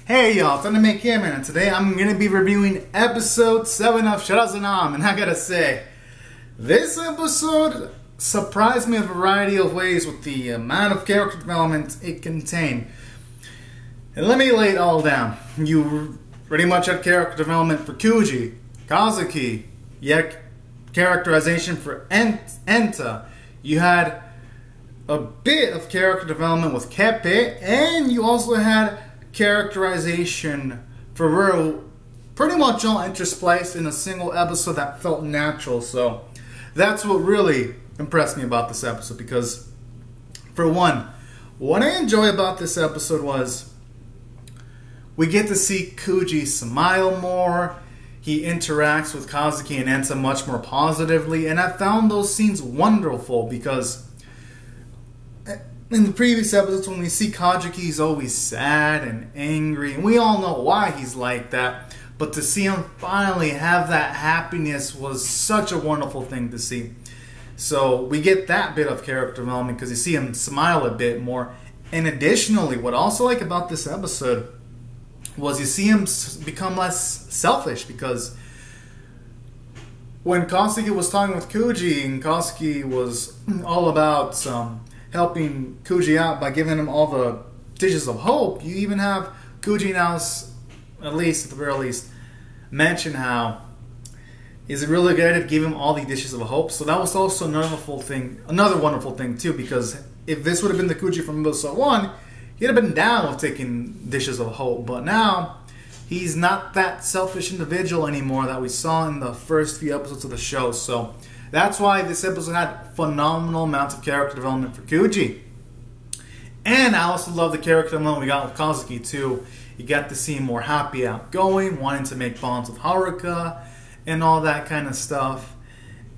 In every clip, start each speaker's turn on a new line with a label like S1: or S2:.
S1: Hey y'all, Sarazanmai here, and today I'm going to be reviewing episode 7 of Sarazanmai, and I gotta say, this episode surprised me in a variety of ways with the amount of character development it contained. And let me lay it all down. You pretty much had character development for Kuji, Kazuki, you had characterization for Enta, you had a bit of character development with Keppe, and you also had characterization for Ru, pretty much all interspliced in a single episode that felt natural. So that's what really impressed me about this episode, because for one, what I enjoy about this episode was we get to see Kuji smile more. He interacts with Kazuki and Enta much more positively, and I found those scenes wonderful because in the previous episodes, when we see Kazuki, he's always sad and angry, and we all know why he's like that. But to see him finally have that happiness was such a wonderful thing to see. So we get that bit of character development because you see him smile a bit more. And additionally, what I also like about this episode was you see him become less selfish, because when Kazuki was talking with Kuji, and Kazuki was all about helping Kuji out by giving him all the dishes of hope, you even have Kuji now, at the very least, mention how is it really good to give him all the dishes of hope. So that was also another wonderful thing too, because if this would have been the Kuji from episode 1, he'd have been down with taking dishes of hope. But now he's not that selfish individual anymore that we saw in the first few episodes of the show. So that's why this episode had phenomenal amounts of character development for Kuji. And I also love the character development we got with Kazuki too. You got to see him more happy, outgoing, wanting to make bonds with Haruka, and all that kind of stuff.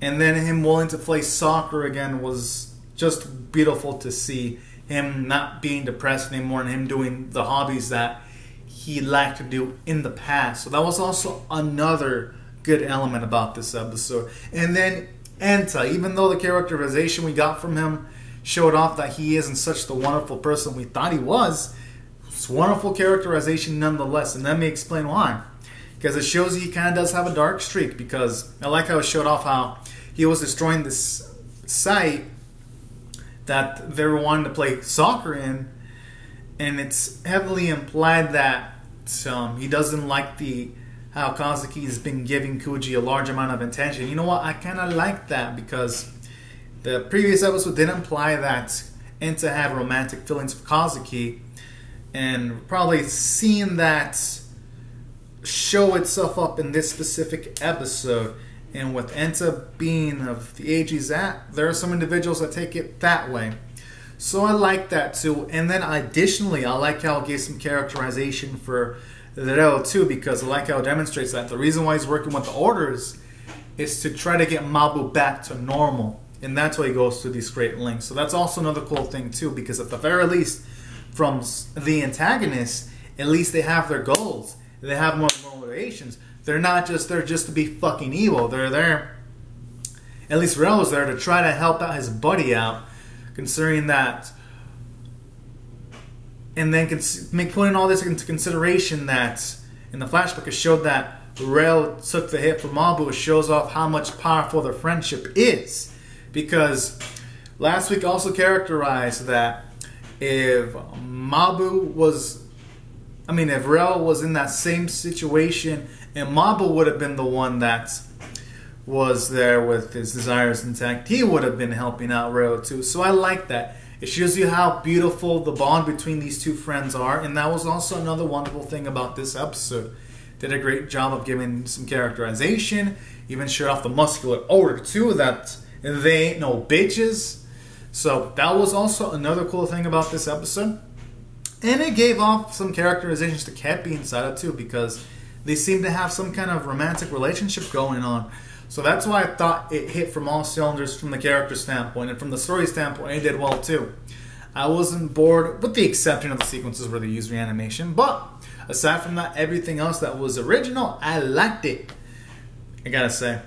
S1: And then him willing to play soccer again was just beautiful to see. Him not being depressed anymore, and him doing the hobbies that he liked to do in the past. So that was also another good element about this episode. And then Enta, even though the characterization we got from him showed off that he isn't such the wonderful person we thought he was, it's wonderful characterization nonetheless. And let me explain why. Because it shows he kind of does have a dark streak, because I like how it showed off how he was destroying this site that they were wanting to play soccer in, and it's heavily implied that he doesn't like how Kazuki has been giving Kuji a large amount of attention. You know what? I kind of like that, because the previous episode did imply that Enta had romantic feelings for Kazuki, and probably seeing that show itself up in this specific episode. And with Enta being of the age he's at, there are some individuals that take it that way. So I like that too. And then additionally, I like how it gave some characterization for Reo too, because I like how it demonstrates that the reason why he's working with the orders is to try to get Mabu back to normal. And that's why he goes through these great lengths. So that's also another cool thing too, because at the very least, from the antagonists, at least they have their goals. They have more motivations. They're not just there just to be fucking evil. They're there, at least Reo's there, to try to help out his buddy out, considering that, and then putting all this into consideration that in the flashback it showed that Reo took the hit from Mabu. It shows off how much powerful their friendship is, because last week also characterized that if Reo was in that same situation, and Mabu would have been the one that was there with his desires intact, he would have been helping out Reo too. So I like that. It shows you how beautiful the bond between these two friends are, and that was also another wonderful thing about this episode. Did a great job of giving some characterization, even showed off the muscular order too, that they ain't no bitches. So that was also another cool thing about this episode. And it gave off some characterizations to Keppe inside it too, because they seem to have some kind of romantic relationship going on. So that's why I thought it hit from all cylinders from the character standpoint, and from the story standpoint it did well too. I wasn't bored, with the exception of the sequences where they used reanimation, but aside from that, everything else that was original, I liked it, I gotta say.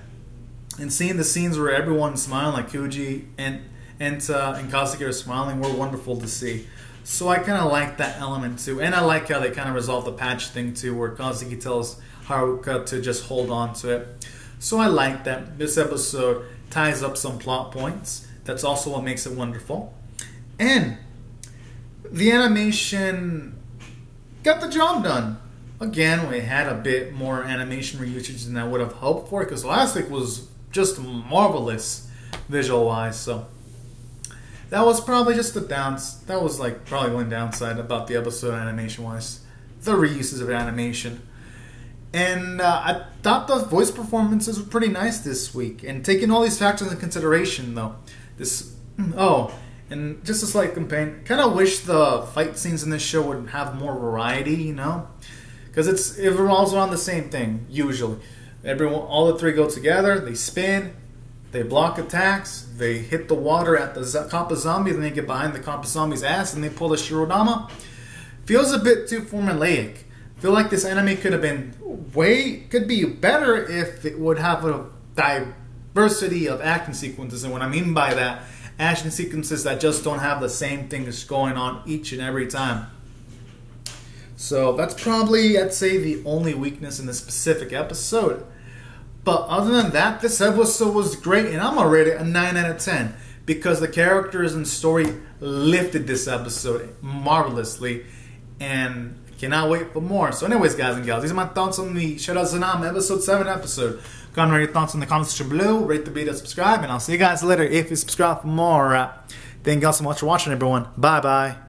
S1: And seeing the scenes where everyone's smiling, like Kuji and Kazuki are smiling, were wonderful to see. So I kind of like that element too. And I like how they kind of resolve the patch thing too, where Kazuki tells Haruka to just hold on to it. So I like that this episode ties up some plot points. That's also what makes it wonderful. And the animation got the job done. Again, we had a bit more animation reusage than I would have hoped for, because last week was just marvelous visual-wise. So that was probably just that was like probably one downside about the episode animation-wise. The reuses of animation. And I thought the voice performances were pretty nice this week. And taking all these factors into consideration, though, and just a slight complaint, kind of wish the fight scenes in this show would have more variety, you know? Because it revolves around the same thing, usually. All the three go together, they spin, they block attacks, they hit the water at the Kappa Zombie, then they get behind the Kappa Zombie's ass and they pull the Shirodama. Feels a bit too formulaic. Feel like this anime could be better if it would have a diversity of action sequences. And what I mean by that, action sequences that just don't have the same things going on each and every time. So that's probably, I'd say, the only weakness in this specific episode. But other than that, this episode was great, and I'm gonna rate it a 9 out of 10 because the characters and story lifted this episode marvelously, and I cannot wait for more. So anyways, guys and gals, these are my thoughts on the Sarazanmai episode 7 episode. Comment your thoughts in the comments section below, rate the video, subscribe, and I'll see you guys later if you subscribe for more. Thank you all so much for watching, everyone. Bye-bye.